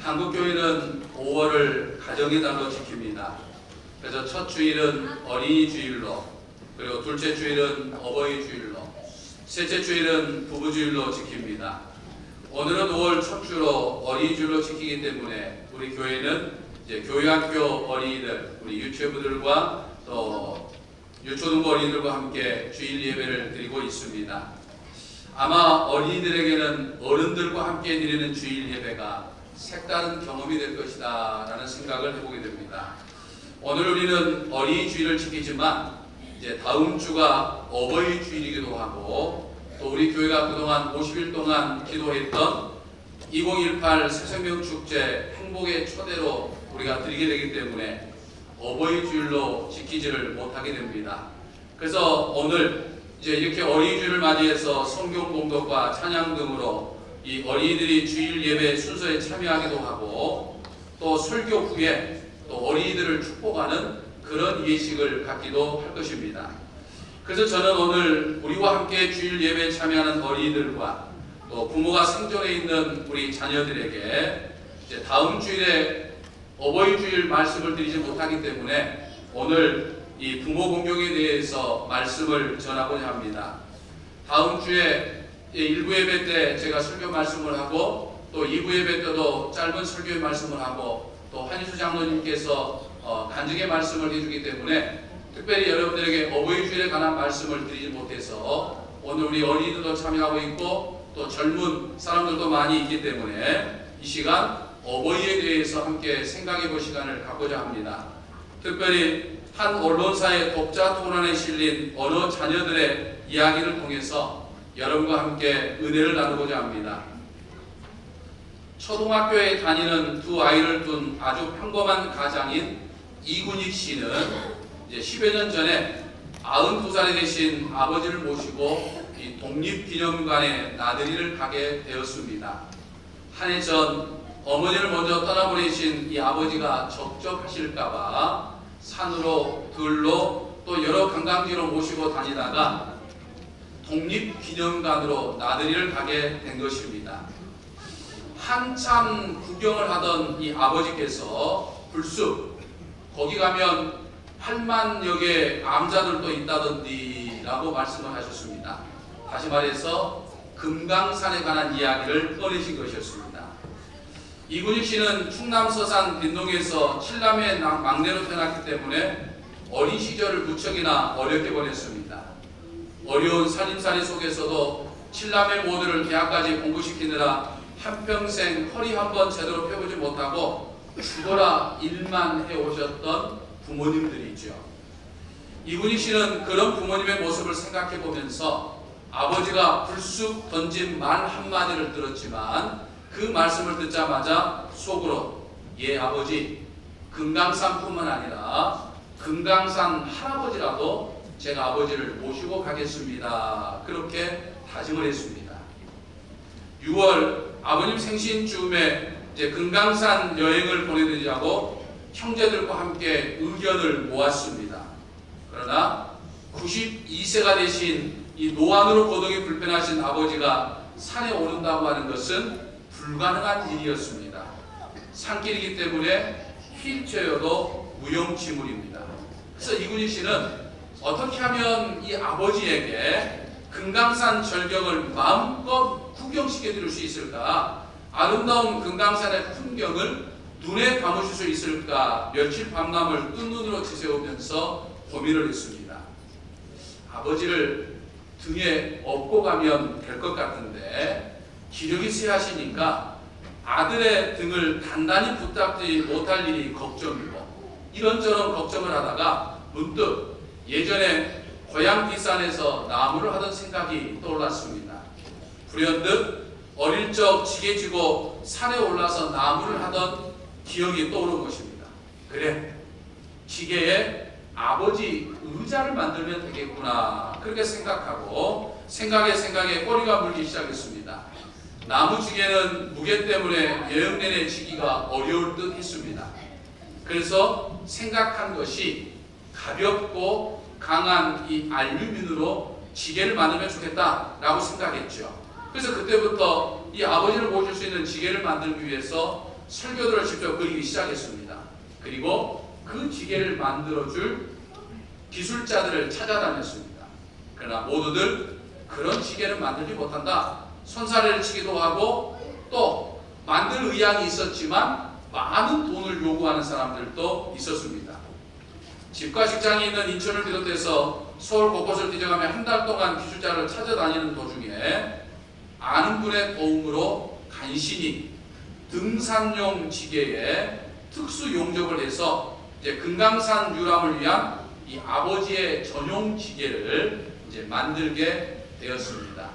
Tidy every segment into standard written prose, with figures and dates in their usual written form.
한국교회는 5월을 가정의 달로 지킵니다. 그래서 첫 주일은 어린이 주일로, 그리고 둘째 주일은 어버이 주일로, 셋째 주일은 부부 주일로 지킵니다. 오늘은 5월 첫 주로 어린이 주일로 지키기 때문에 우리 교회는 이제 교회학교 어린이들, 우리 유치부들과 또 유초등부 어린이들과 함께 주일 예배를 드리고 있습니다. 아마 어린이들에게는 어른들과 함께 드리는 주일 예배가 색다른 경험이 될 것이다 라는 생각을 해보게 됩니다. 오늘 우리는 어린이 주일을 지키지만 이제 다음 주가 어버이 주일이기도 하고, 또 우리 교회가 그동안 50일 동안 기도했던 2018 새생명 축제 행복의 초대로 우리가 드리게 되기 때문에 어버이 주일로 지키지를 못하게 됩니다. 그래서 오늘 이제 이렇게 어린이 주일을 맞이해서 성경 공독과 찬양 등으로 이 어린이들이 주일 예배 순서에 참여하기도 하고, 또 설교 후에 또 어린이들을 축복하는 그런 예식을 갖기도 할 것입니다. 그래서 저는 오늘 우리와 함께 주일 예배에 참여하는 어린이들과 또 부모가 생존해 있는 우리 자녀들에게 이제 다음 주일에 어버이 주일 말씀을 드리지 못하기 때문에 오늘 이 부모 공경에 대해서 말씀을 전하고자 합니다. 다음 주에 1부 예배 때 제가 설교 말씀을 하고, 또 2부 예배 때도 짧은 설교의 말씀을 하고, 또 한희수 장로님께서 간증의 말씀을 해주기 때문에 특별히 여러분들에게 어버이 주일에 관한 말씀을 드리지 못해서 오늘 우리 어린이들도 참여하고 있고 또 젊은 사람들도 많이 있기 때문에 이 시간 어버이에 대해서 함께 생각해 볼 시간을 갖고자 합니다. 특별히 한 언론사의 독자 토론에 실린 어느 자녀들의 이야기를 통해서 여러분과 함께 은혜를 나누고자 합니다. 초등학교에 다니는 두 아이를 둔 아주 평범한 가장인 이군익 씨는 이제 10여 년 전에 92살이 되신 아버지를 모시고 이 독립기념관에 나들이를 가게 되었습니다. 한 해 전 어머니를 먼저 떠나보내신 이 아버지가 적적하실까봐 산으로 들로 또 여러 관광지로 모시고 다니다가 독립기념관으로 나들이를 가게 된 것입니다. 한참 구경을 하던 이 아버지께서 불쑥 거기 가면 8만여 개의 암자들도 있다던디 라고 말씀을 하셨습니다. 다시 말해서 금강산에 관한 이야기를 꺼내신 것이었습니다. 이군익 씨는 충남 서산 빈동에서 7남의 막내로 태어났기 때문에 어린 시절을 무척이나 어렵게 보냈습니다. 어려운 살림살이 속에서도 7남의 모두를 대학까지 공부시키느라 한평생 허리 한번 제대로 펴보지 못하고 죽어라 일만 해오셨던 부모님들이죠. 이군익 씨는 그런 부모님의 모습을 생각해 보면서 아버지가 불쑥 던진 말 한마디를 들었지만 그 말씀을 듣자마자 속으로 예 아버지, 금강산뿐만 아니라 금강산 할아버지라도 제가 아버지를 모시고 가겠습니다. 그렇게 다짐을 했습니다. 6월 아버님 생신쯤에 이제 금강산 여행을 보내드리자고 형제들과 함께 의견을 모았습니다. 그러나 92세가 되신 이 노안으로 거동이 불편하신 아버지가 산에 오른다고 하는 것은 불가능한 일이었습니다. 산길이기 때문에 휠체어도 무용지물입니다. 그래서 이군익 씨는 어떻게 하면 이 아버지에게 금강산 절경을 마음껏 구경시켜 드릴 수 있을까? 아름다운 금강산의 풍경을 눈에 담으실 수 있을까? 며칠 밤낮을 뜬 눈으로 지새우면서 고민을 했습니다. 아버지를 등에 업고 가면 될 것 같은데 기력이 쇠하시니까 아들의 등을 단단히 붙잡지 못할 일이 걱정이고, 이런저런 걱정을 하다가 문득 예전에 고향 뒷산에서 나무를 하던 생각이 떠올랐습니다. 불현듯 어릴 적 지게 지고 산에 올라서 나무를 하던 기억이 떠오른 것입니다. 그래, 지게에 아버지 의자를 만들면 되겠구나, 그렇게 생각하고 생각에 꼬리가 물기 시작했습니다. 나무 지게는 무게 때문에 여행 내내 지기가 어려울 듯 했습니다. 그래서 생각한 것이 가볍고 강한 이 알루미늄으로 지게를 만들면 좋겠다라고 생각했죠. 그래서 그때부터 이 아버지를 모실 수 있는 지게를 만들기 위해서 설교들을 직접 그리기 시작했습니다. 그리고 그 지게를 만들어줄 기술자들을 찾아다녔습니다. 그러나 모두들 그런 지게는 만들지 못한다. 손사래를 치기도 하고 또 만들 의향이 있었지만 많은 돈을 요구하는 사람들도 있었습니다. 집과 직장이 있는 인천을 비롯해서 서울 곳곳을 뒤져가며 한 달 동안 기술자를 찾아다니는 도중에 아는 분의 도움으로 간신히 등산용 지게에 특수 용접을 해서 이제 금강산 유람을 위한 이 아버지의 전용 지게를 이제 만들게 되었습니다.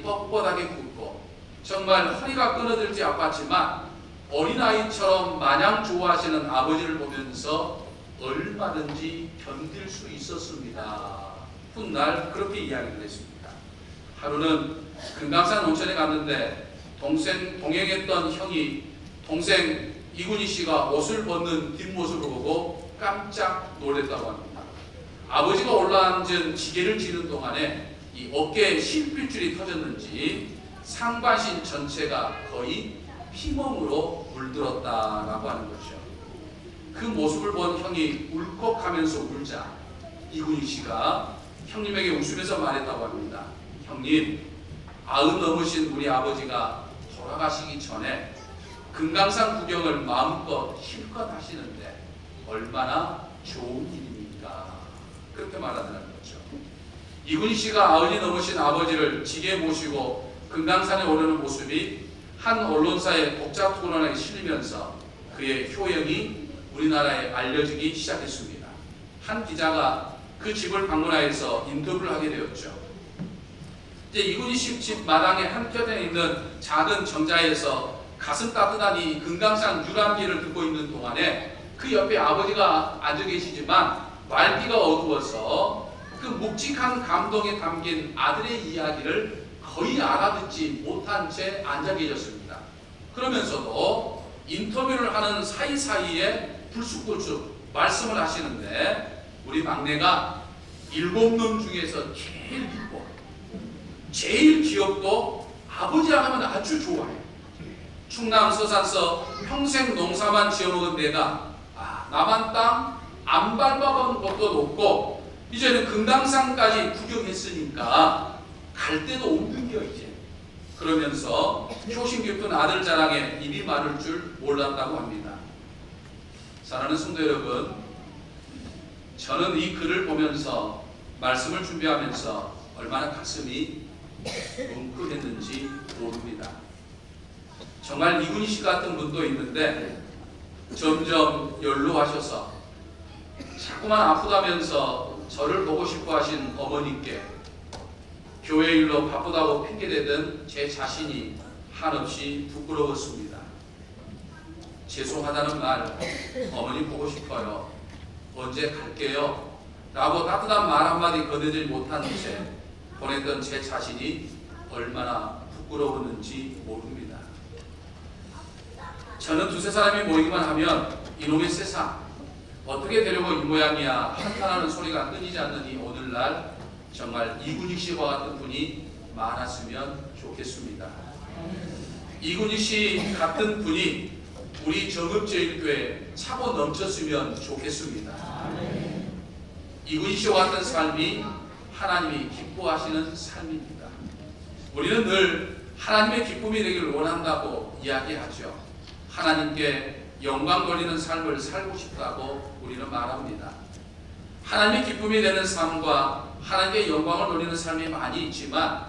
뻣뻣하게 굽고 정말 허리가 끊어들지 아팠지만 어린아이처럼 마냥 좋아하시는 아버지를 보면서 얼마든지 견딜 수 있었습니다. 훗날 그렇게 이야기를 했습니다. 하루는 금강산 온천에 갔는데 동행했던 형이 동생 이군희 씨가 옷을 벗는 뒷모습을 보고 깜짝 놀랐다고 합니다. 아버지가 올라앉은 지게를 지는 동안에 이 어깨에 실핏줄이 터졌는지 상반신 전체가 거의 피멍으로 물들었다라고 하는 거죠. 그 모습을 본 형이 울컥하면서 울자 이군희 씨가 형님에게 웃으면서 말했다고 합니다. 형님, 90 넘으신 우리 아버지가 돌아가시기 전에 금강산 구경을 마음껏 실컷 하시는데 얼마나 좋은 일입니까? 그렇게 말하더라는 거죠. 이군희 씨가 90이 넘으신 아버지를 지게에 모시고 금강산에 오르는 모습이 한 언론사의 독자 토론에 실리면서 그의 효영이 우리나라에 알려지기 시작했습니다. 한 기자가 그 집을 방문하여서 인터뷰를 하게 되었죠. 이제 이군희 씨 집 마당의 한켠에 있는 작은 정자에서 가슴 따뜻한 이 금강산 유람기를 듣고 있는 동안에 그 옆에 아버지가 앉아 계시지만 말기가 어두워서 그 묵직한 감동에 담긴 아들의 이야기를 거의 알아듣지 못한 채 앉아 계셨습니다. 그러면서도 인터뷰를 하는 사이사이에 불쑥불쑥 말씀을 하시는데 우리 막내가 7놈 중에서 제일 이쁘고 제일 귀엽고 아버지랑 하면 아주 좋아해요. 충남 서산서 평생 농사만 지어먹은 내가 남한 땅 안 밟아본 것도 높고 이제는 금강산까지 구경했으니까 갈 데도 없는겨 이제. 그러면서 효심 깊은 아들 자랑에 입이 마를 줄 몰랐다고 합니다. 사랑하는 성도 여러분, 저는 이 글을 보면서 말씀을 준비하면서 얼마나 가슴이 뭉클했는지 모릅니다. 정말 이군희 씨 같은 분도 있는데 점점 연로하셔서 자꾸만 아프다면서 저를 보고 싶어 하신 어머니께 교회 일로 바쁘다고 핑계대던 제 자신이 한없이 부끄러웠습니다. 죄송하다는 말, 어머니 보고 싶어요, 언제 갈게요 라고 따뜻한 말 한마디 건네지 못한 채 보냈던 제 자신이 얼마나 부끄러웠는지 모릅니다. 저는 두세 사람이 모이기만 하면 이놈의 세상 어떻게 되려고 이 모양이야 한탄하는 소리가 끊이지 않는 이 오늘날 정말 이군희 씨와 같은 분이 많았으면 좋겠습니다. 이군희 씨 같은 분이 우리 정읍제일교회 차고 넘쳤으면 좋겠습니다. 이군희 씨와 같은 삶이 하나님이 기뻐하시는 삶입니다. 우리는 늘 하나님의 기쁨이 되기를 원한다고 이야기하죠. 하나님께 영광 돌리는 삶을 살고 싶다고 우리는 말합니다. 하나님의 기쁨이 되는 삶과 하나님께 영광을 돌리는 삶이 많이 있지만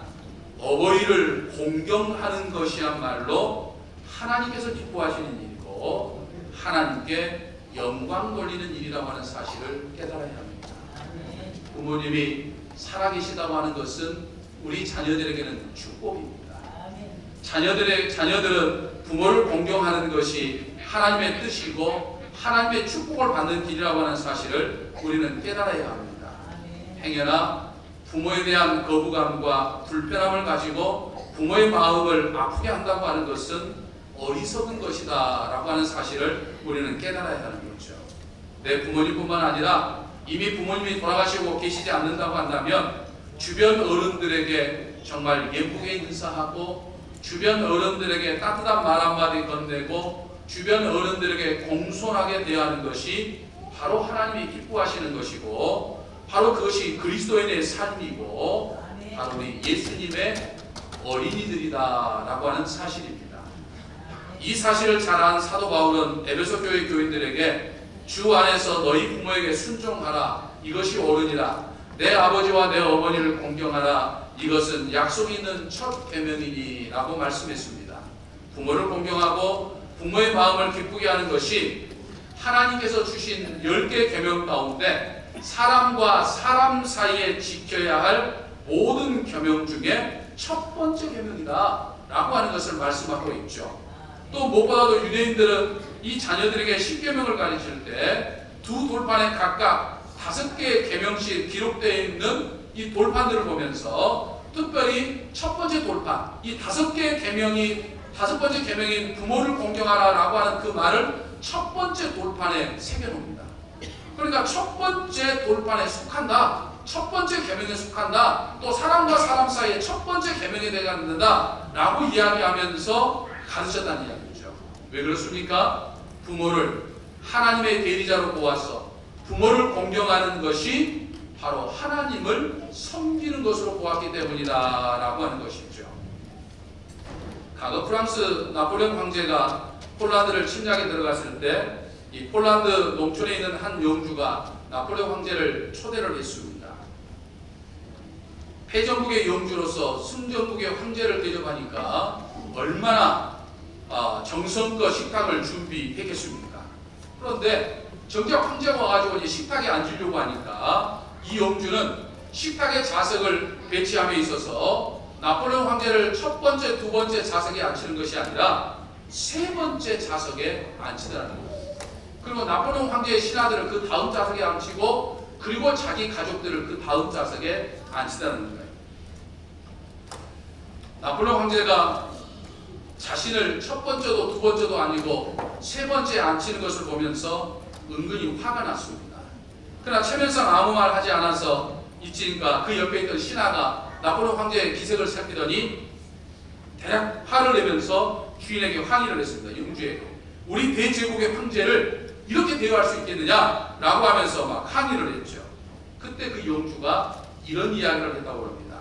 어버이를 공경하는 것이야말로 하나님께서 기뻐하시는 일이고 하나님께 영광 돌리는 일이라고 하는 사실을 깨달아야 합니다. 부모님이 살아계시다고 하는 것은 우리 자녀들에게는 축복입니다. 자녀들은 부모를 공경하는 것이 하나님의 뜻이고 하나님의 축복을 받는 길이라고 하는 사실을 우리는 깨달아야 합니다. 행여나 부모에 대한 거부감과 불편함을 가지고 부모의 마음을 아프게 한다고 하는 것은 어리석은 것이다 라고 하는 사실을 우리는 깨달아야 하는 거죠. 내 부모님뿐만 아니라 이미 부모님이 돌아가시고 계시지 않는다고 한다면 주변 어른들에게 정말 예쁘게 인사하고 주변 어른들에게 따뜻한 말 한마디 건네고 주변 어른들에게 공손하게 대하는 것이 바로 하나님이 기뻐하시는 것이고 바로 그것이 그리스도인의 삶이고 바로 우리 예수님의 어린이들이다 라고 하는 사실입니다. 이 사실을 잘 아는 사도 바울은 에베소 교회 교인들에게 주 안에서 너희 부모에게 순종하라, 이것이 옳으니라. 내 아버지와 내 어머니를 공경하라, 이것은 약속이 있는 첫 계명이니 라고 말씀했습니다. 부모를 공경하고 부모의 마음을 기쁘게 하는 것이 하나님께서 주신 10개 계명 가운데 사람과 사람 사이에 지켜야 할 모든 계명 중에 첫 번째 계명이다 라고 하는 것을 말씀하고 있죠. 또 무엇보다도 유대인들은 이 자녀들에게 10계명을 가르칠 때 두 돌판에 각각 5개의 계명씩 기록되어 있는 이 돌판들을 보면서 특별히 첫 번째 돌판, 이 5개의 계명이, 5번째 계명인 부모를 공경하라 라고 하는 그 말을 첫 번째 돌판에 새겨놓습니다. 그러니까 첫 번째 돌판에 속한다, 첫 번째 계명에 속한다, 또 사람과 사람 사이에 첫 번째 계명이 되어야 된다 라고 이야기하면서 가르쳤다는 이야기죠. 왜 그렇습니까? 부모를 하나님의 대리자로 보아서 부모를 공경하는 것이 바로 하나님을 섬기는 것으로 보았기 때문이다 라고 하는 것이죠. 과거 프랑스 나폴레옹 황제가 폴란드를 침략에 들어갔을 때 이 폴란드 농촌에 있는 한 영주가 나폴레옹 황제를 초대를 했습니다. 패전국의 영주로서 승전국의 황제를 대접하니까 얼마나 정성껏 식탁을 준비했겠습니까? 그런데 정작 황제가 와가지고 이제 식탁에 앉으려고 하니까 이 영주는 식탁에 자석을 배치함에 있어서 나폴레옹 황제를 첫 번째, 두 번째 자석에 앉히는 것이 아니라 세 번째 자석에 앉히더라는 거예요. 그리고 나폴레옹 황제의 신하들을 그 다음 자석에 앉히고 그리고 자기 가족들을 그 다음 자석에 앉히다는 거예요. 나폴레옹 황제가 자신을 첫 번째도 두 번째도 아니고 세 번째에 앉히는 것을 보면서 은근히 화가 났습니다. 그러나 최면상 아무 말 하지 않아서 있으니까 그 옆에 있던 신하가 나폴레옹 황제의 기색을 살피더니 대략 화를 내면서 주인에게 항의를 했습니다. 영주에게. 우리 대제국의 황제를 이렇게 대우할 수 있겠느냐라고 하면서 막 항의를 했죠. 그때 그 영주가 이런 이야기를 했다고 합니다.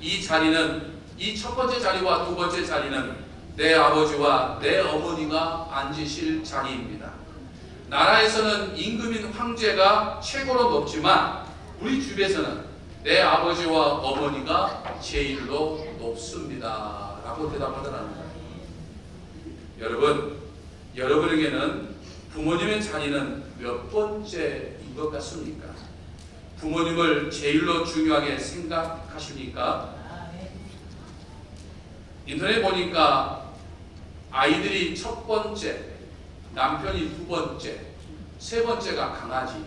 이 자리는, 이 첫 번째 자리와 두 번째 자리는 내 아버지와 내 어머니가 앉으실 자리입니다. 나라에서는 임금인 황제가 최고로 높지만 우리 집에서는 내 아버지와 어머니가 제일로 높습니다 라고 대답하더라는 거예요. 여러분, 여러분에게는 부모님의 자리는 몇 번째인 것 같습니까? 부모님을 제일로 중요하게 생각하십니까? 인터넷 보니까 아이들이 첫 번째, 남편이 두 번째, 세 번째가 강아지.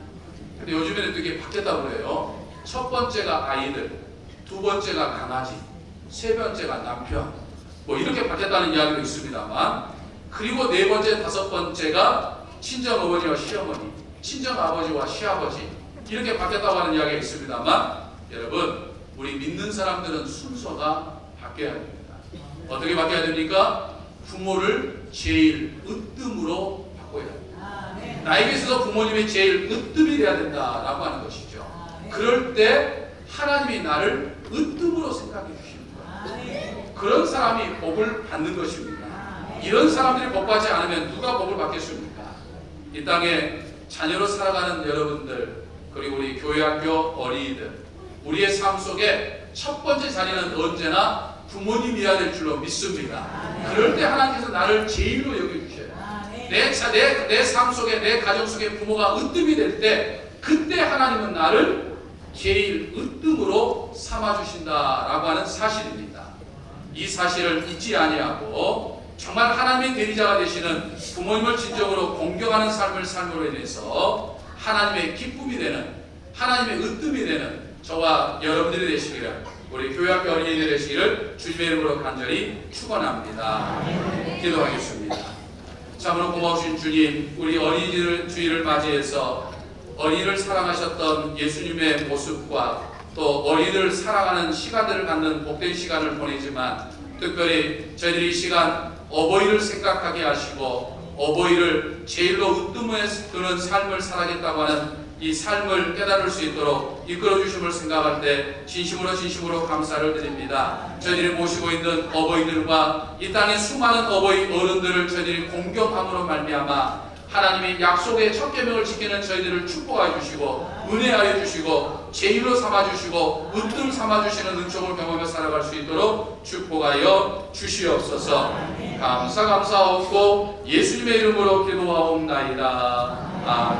근데 요즘에는 되게 바뀌었다고 그래요. 첫 번째가 아이들, 두 번째가 강아지, 세 번째가 남편. 뭐 이렇게 바뀌었다는 이야기도 있습니다만, 그리고 네 번째, 다섯 번째가 친정 어머니와 시어머니, 친정 아버지와 시아버지 이렇게 바뀌었다고 하는 이야기가 있습니다만, 여러분, 우리 믿는 사람들은 순서가 바뀌어야 됩니다. 어떻게 바뀌어야 됩니까? 부모를 제일 으뜸으로 바꿔야 됩니다. 나에게 있어서 부모님이 제일 으뜸이 돼야 된다라고 하는 것이죠. 그럴 때 하나님이 나를 으뜸으로 생각해 주시는 거예요. 그런 사람이 복을 받는 것입니다. 이런 사람들이 복받지 않으면 누가 복을 받겠습니까? 이 땅에 자녀로 살아가는 여러분들, 그리고 우리 교회학교 어린이들, 우리의 삶 속에 첫 번째 자리는 언제나 부모님이어야 될 줄로 믿습니다. 그럴 때 하나님께서 나를 제일로 여겨주셔요. 내 삶 속에, 내 가정 속에 부모가 으뜸이 될 때, 그때 하나님은 나를 제일 으뜸으로 삼아주신다라고 하는 사실입니다. 이 사실을 잊지 아니하고 정말 하나님의 대리자가 되시는 부모님을 진정으로 공경하는 삶을 삶으로 인해서 하나님의 기쁨이 되는, 하나님의 으뜸이 되는 저와 여러분들이 되시기를, 우리 교회학교 어린이들이 되시기를 주님의 이름으로 간절히 축원합니다. 기도하겠습니다. 참으로 고마우신 주님, 우리 어린이들 주일을 맞이해서 어린이를 사랑하셨던 예수님의 모습과 또 어린이를 사랑하는 시간들을 갖는 복된 시간을 보내지만, 특별히 저희들이 이 시간 어버이를 생각하게 하시고 어버이를 제일로 으뜸에 두는 삶을 살아겠다고 하는 이 삶을 깨달을 수 있도록 이끌어 주심을 생각할 때 진심으로 감사를 드립니다. 저희들이 모시고 있는 어버이들과 이 땅의 수많은 어버이 어른들을 저희들이 공경함으로 말미암아 하나님이 약속의 첫 계명을 지키는 저희들을 축복하여 주시고 은혜하여 주시고 제일로 삼아 주시고 으뜸 삼아 주시는 은총을 경험해 살아갈 수 있도록 축복하여 주시옵소서. 감사하옵고 예수님의 이름으로 기도하옵나이다. 아멘.